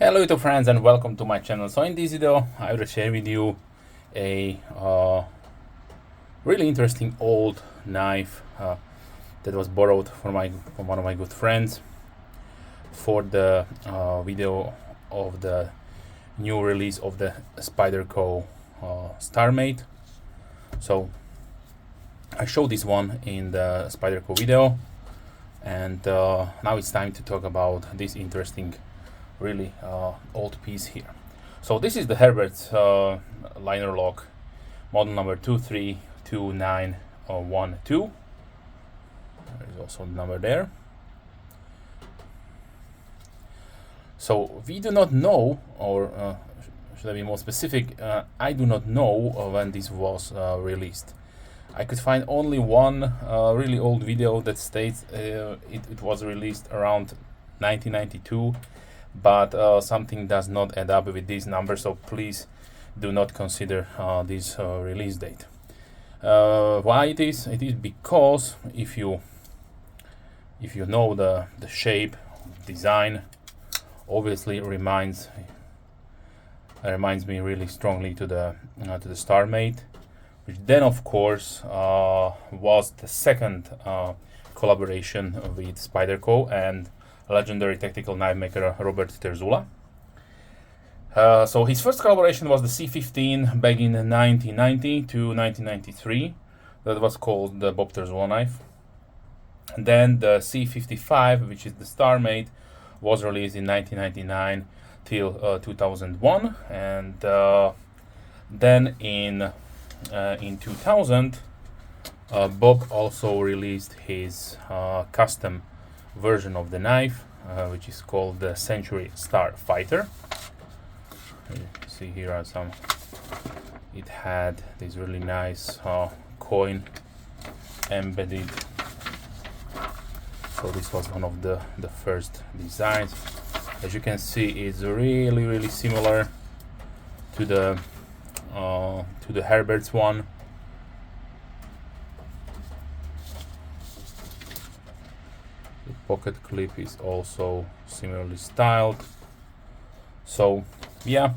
Hello YouTube friends and welcome to my channel. So in this video I will share with you a really interesting old knife that was borrowed from one of my good friends for the video of the new release of the Spyderco Starmate. So I showed this one in the Spyderco video, and now it's time to talk about this interesting really old piece here. So this is the Herbertz liner lock, model number 232912. There is also the number there. So we do not know, or should I be more specific, I do not know when this was released. I could find only one really old video that states it was released around 1992, but something does not add up with these numbers, so please do not consider this release date. Why it is? It is because if you know the shape, design, obviously reminds me really strongly to the Starmate, which then of course was the second collaboration with Spyderco and legendary tactical knife maker Robert Terzuola. So his first collaboration was the C15 back in 1990 to 1993. That was called the Bob Terzuola knife. And then the C55, which is the Starmate, was released in 1999 till 2001, and then in 2000, Bob also released his custom version of the knife, which is called the Terzuolla Starfighter. You see here are some. It had this really nice coin embedded. So this was one of the first designs. As you can see, it's really similar to the Herbertz one. The pocket clip is also similarly styled. So yeah,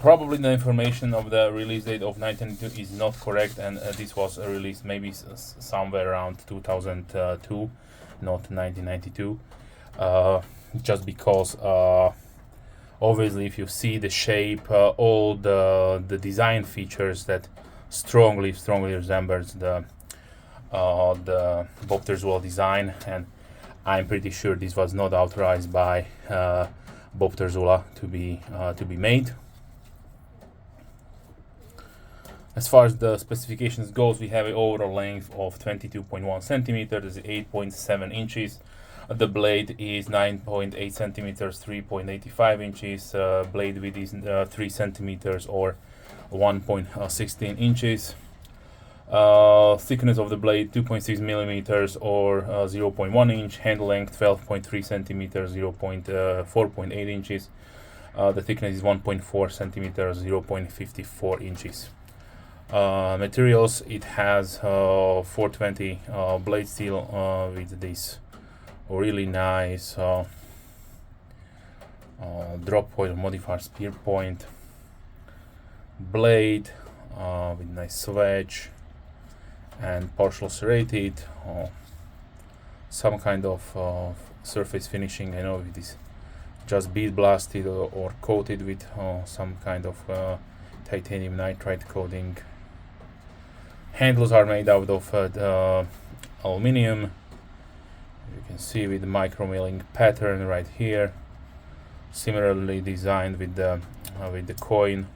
probably the information of the release date of 1992 is not correct, and this was released maybe somewhere around 2002, not 1992. Just because obviously if you see the shape, all the design features that strongly resembles the Bob Terzuola design, and I'm pretty sure this was not authorized by Bob Terzuola to be made. As far as the specifications goes, we have an overall length of 22.1 centimeters, 8.7 inches. The blade is 9.8 centimeters, 3.85 inches. Blade width is 3 centimeters or 1.16 inches. Thickness of the blade 2.6 millimeters or 0.1 inch. Handle length 12.3 centimeters, 4.8 inches. The thickness is 1.4 centimeters, 0.54 inches. Materials, it has 420 blade steel with this really nice drop point, modifier spear point, blade with nice wedge and partial serrated, some kind of surface finishing. I know it is just bead blasted or coated with some kind of titanium nitride coating. Handles are made out of aluminium. You can see with the micro milling pattern right here, similarly designed with the coin,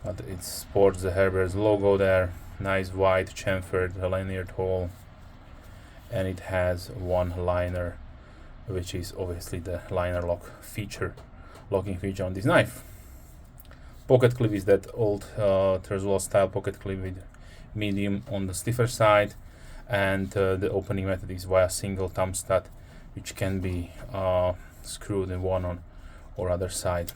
but it sports the Herbertz logo there. Nice white chamfered lanyard hole, and it has one liner, which is obviously the liner locking feature on this knife. Pocket clip is that old Terzuola style pocket clip with medium on the stiffer side, and the opening method is via single thumb stud, which can be screwed in one on or other side.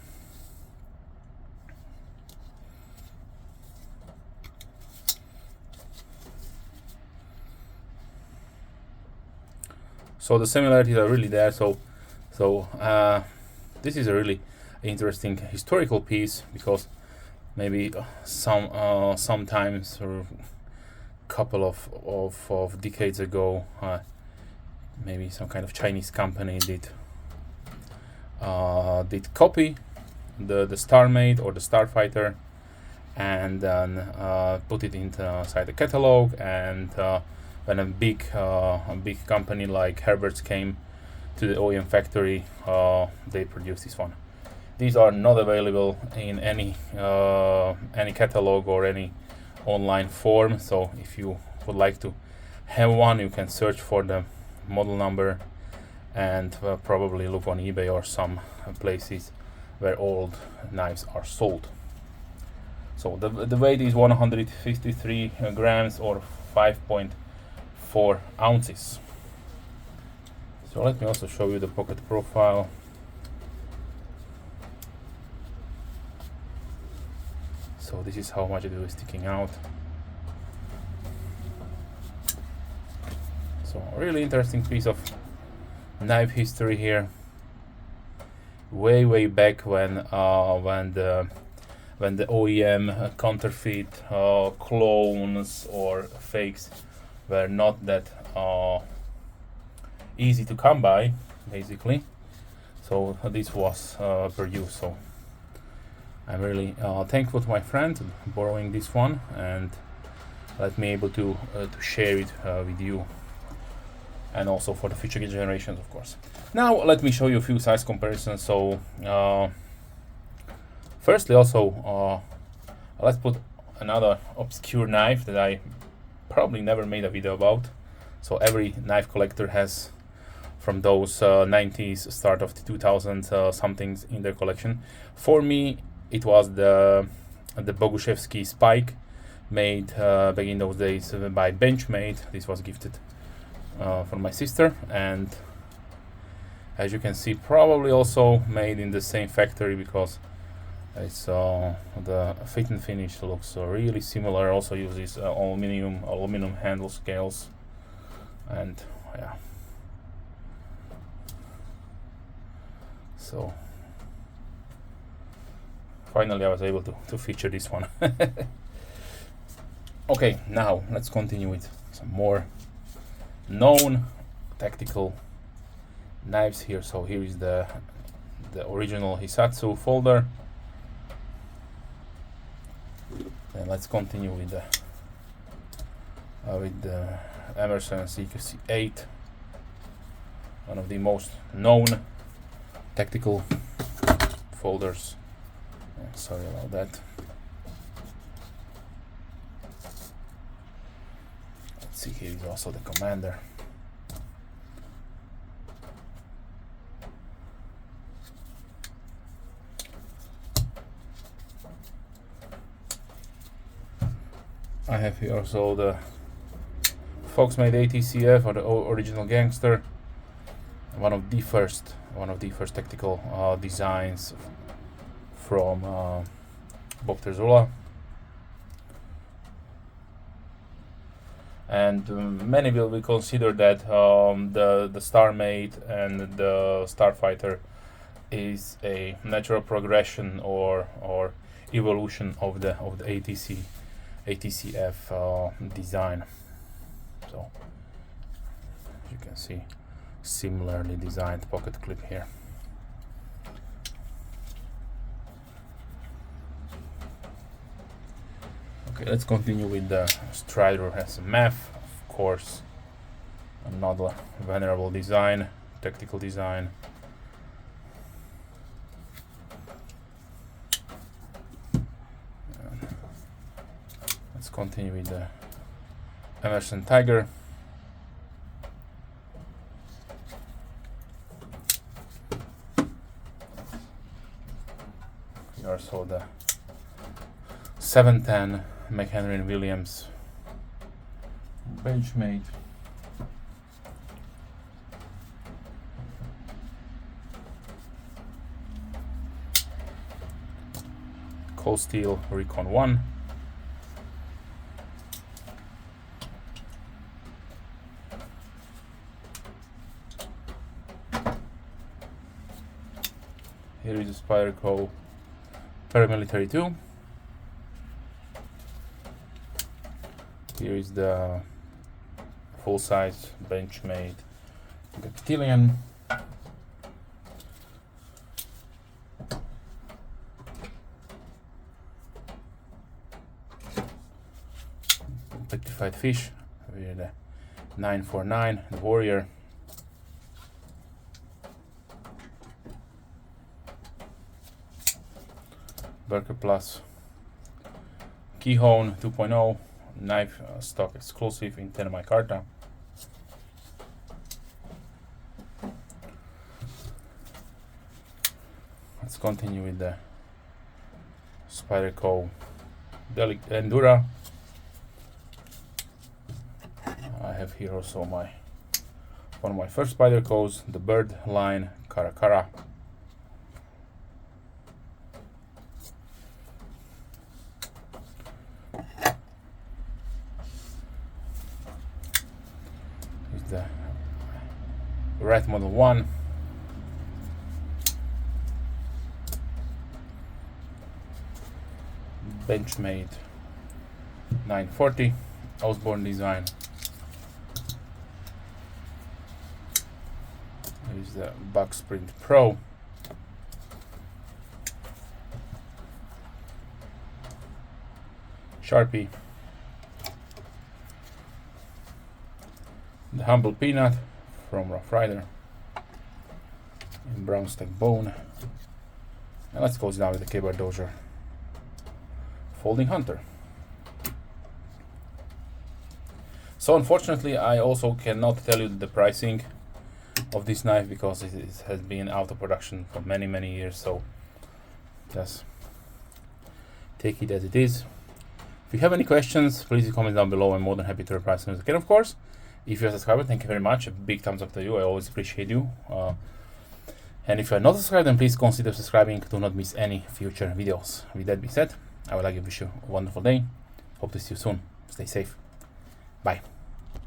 So the similarities are really there. So this is a really interesting historical piece, because maybe sometimes, or couple of decades ago, maybe some kind of Chinese company did copy the StarMate or the Starfighter, and then put it inside the catalog. And when a big company like Herbertz came to the OEM factory, they produced this one. These are not available in any catalog or any online form, so if you would like to have one, you can search for the model number and probably look on eBay or some places where old knives are sold. So the weight is 153 grams or 5.4 ounces. So let me also show you the pocket profile. So this is how much it is sticking out. So really interesting piece of knife history here. Way back when the OEM counterfeit clones or fakes were not that easy to come by, basically. So this was produced. So I'm really thankful to my friend borrowing this one and let me able to share it with you, and also for the future generations, of course. Now let me show you a few size comparisons. So firstly, also let's put another obscure knife that I probably never made a video about. So every knife collector has from those 90s, start of the 2000s somethings in their collection. For me, it was the Boguszewski Spike, made back in those days by Benchmade. This was gifted from my sister, and as you can see, probably also made in the same factory, because it's the fit and finish looks really similar. Also uses aluminum handle scales, and yeah. So finally I was able to feature this one. Okay, now let's continue with some more known tactical knives here. So here is the original Hisatsu folder. And let's continue with the Emerson CQC 8, one of the most known tactical folders. Sorry about that. Let's see, here is also the Commander. I have here also the Fox-made ATCF, or the original Gangster, one of the first tactical designs from Bob Terzuola. And many will consider that the StarMate and the Starfighter is a natural progression or evolution of the ATCF design. So you can see similarly designed pocket clip here. Okay, let's continue with the Strider. Has a MAF, of course, another venerable design, tactical design. Let's continue with the Emerson Tiger. Here also the 710 McHenry & Williams Benchmade. Cold Steel Recon 1. Here is a Spyderco Paramilitary 2. Here is the full-size Benchmade Reptilian. Petrified fish. Here the 949, the Warrior. Burger Plus Keyhone 2.0 knife stock exclusive in Tenma Carta. Let's continue with the Spyderco Endura. I have here also one of my first Spydercos, the Bird line Caracara. Is the Rat Model 1. Benchmade 940 Osborne design. There is the Buck Sprint Pro. Sharpie. The Humble Peanut from Rough Rider in brown stack bone. And let's close down with the K-Bar Dozier Folding Hunter. So unfortunately I also cannot tell you the pricing of this knife because it has been out of production for many years, so just take it as it is. If you have any questions, please comment down below. I'm more than happy to reply as soon as I can, of course. If you're a subscriber, thank you very much. A big thumbs up to you. I always appreciate you. And if you're not subscribed, then please consider subscribing to not miss any future videos. With that being said, I would like to wish you a wonderful day. Hope to see you soon. Stay safe. Bye.